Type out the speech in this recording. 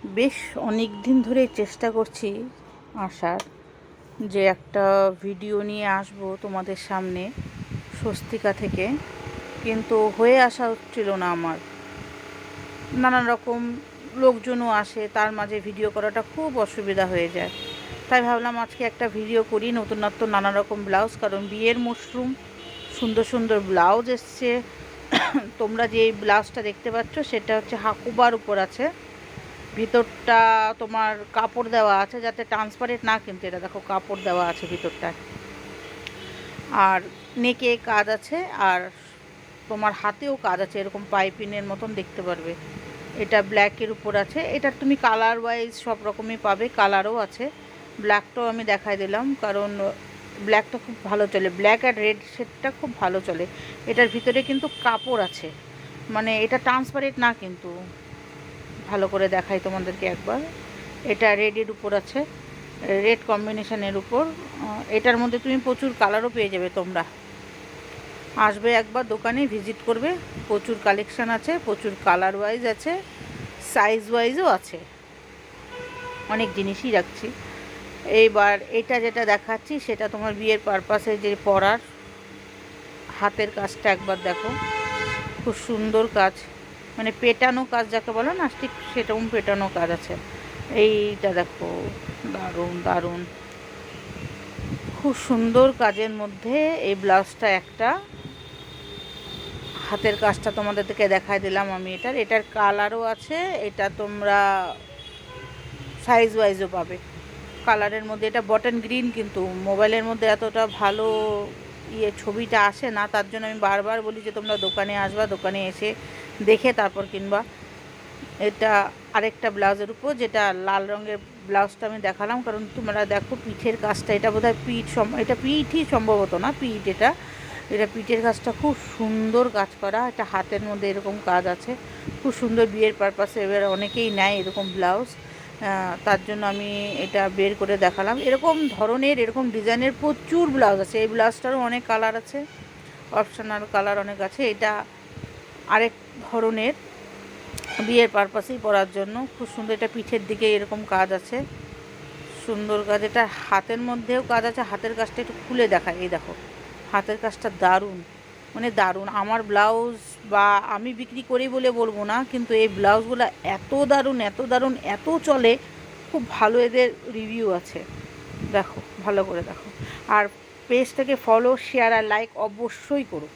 বেশ অনেক দিন ধরে চেষ্টা করছি আসার, যে একটা ভিডিও নিয়ে আসব তোমাদের সামনে স্বস্তিকা থেকে, কিন্তু হয়ে আসা হচ্ছিল না আমার। নানান রকম লোকজনও আসে, তার মাঝে ভিডিও করাটা খুব অসুবিধা হয়ে যায়। তাই ভাবলাম আজকে একটা ভিডিও করি, নতুনত্ব নানা রকম ব্লাউজ, কারণ বিয়ের মরশুম, সুন্দর সুন্দর ব্লাউজ এসছে। তোমরা যে ব্লাউজটা দেখতে পাচ্ছ সেটা হচ্ছে হাকুবার উপর আছে, ভিতরটা তোমার কাপড় দেওয়া আছে যাতে ট্রান্সপারেন্ট না, কিন্তু এটা দেখো কাপড় দেওয়া আছে ভিতরটায়, আর নেকে কাজ আছে, আর তোমার হাতেও কাজ আছে, এরকম পাইপিনের মতন দেখতে পারবে। এটা ব্ল্যাকের উপর আছে, এটার তুমি কালার ওয়াইজ সব রকমই পাবে, কালারও আছে। ব্ল্যাকটাও আমি দেখাই দিলাম কারণ ব্ল্যাকটা খুব ভালো চলে, ব্ল্যাক আর রেড শেডটা খুব ভালো চলে। এটার ভিতরে কিন্তু কাপড় আছে, মানে এটা ট্রান্সপারেন্ট না, কিন্তু ভালো করে দেখাই তোমাদেরকে একবার। এটা রেডের উপর আছে, রেড কম্বিনেশনের উপর। এটার মধ্যে তুমি প্রচুর কালারও পেয়ে যাবে। তোমরা আসবে একবার দোকানে, ভিজিট করবে, প্রচুর কালেকশান আছে, প্রচুর কালার ওয়াইজ আছে, সাইজ ওয়াইজও আছে, অনেক জিনিসই রাখছি। এইবার এটা যেটা দেখাচ্ছি সেটা তোমার বিয়ের পারপাসে যে পরার, হাতের কাজটা একবার দেখো, খুব সুন্দর কাজ, মানে পেটানো কাজ যাকে বলে না, ঠিক সেরকম পেটানো কাজ আছে। এইটা দেখো, দারুণ দারুণ, খুব সুন্দর কাজের মধ্যে এই ব্লাউজটা একটা। হাতের কাজটা তোমাদেরকে দেখাই দিলাম আমি। এটার কালারও আছে, এটা তোমরা সাইজ ওয়াইজও পাবে। কালারের মধ্যে এটা বটন গ্রিন, কিন্তু মোবাইলের মধ্যে এতটা ভালো ছবিটা আসে না, তার জন্য আমি বারবার বলি যে তোমরা দোকানে আসবা, দোকানে এসে দেখে তারপর কিনবা। এটা আরেকটা ব্লাউজের উপর, যেটা লাল রঙের ব্লাউজটা আমি দেখালাম, কারণ তোমরা দেখো পিঠের কাজটা, এটা বোধহয় এটা পিঠই সম্ভবত না, এটা পিঠের কাজটা খুব সুন্দর কাজ করা। এটা হাতের মধ্যে এরকম কাজ আছে, খুব সুন্দর, বিয়ের পারপাসে এবার অনেকেই নেয় এরকম ব্লাউজ, তার জন্য আমি এটা বের করে দেখালাম। এরকম ধরনের, এরকম ডিজাইনের প্রচুর ব্লাউজ আছে। এই ব্লাউজটারও অনেক কালার আছে, অপশনাল কালার অনেক আছে। এটা আরেক ধরনের, বিয়ের পারপাসেই পরার জন্য খুব সুন্দর। এটা পিঠের দিকে এরকম কাজ আছে, সুন্দর কাজ। এটা হাতের মধ্যেও কাজ আছে, হাতের কাজটা একটু খুলে দেখায়, এই দেখো হাতের কাজটা দারুণ, মানে দারুণ। আমার ব্লাউজ বা আমি বিক্রি করি বলে বলবো না, কিন্তু এই ব্লাউজগুলো এত দারুণ, এত দারুণ, এত চলে, খুব ভালো এদের রিভিউ আছে। দেখো, ভালো করে দেখো, আর পেজটাকে ফলো, শেয়ার আর লাইক অবশ্যই করো।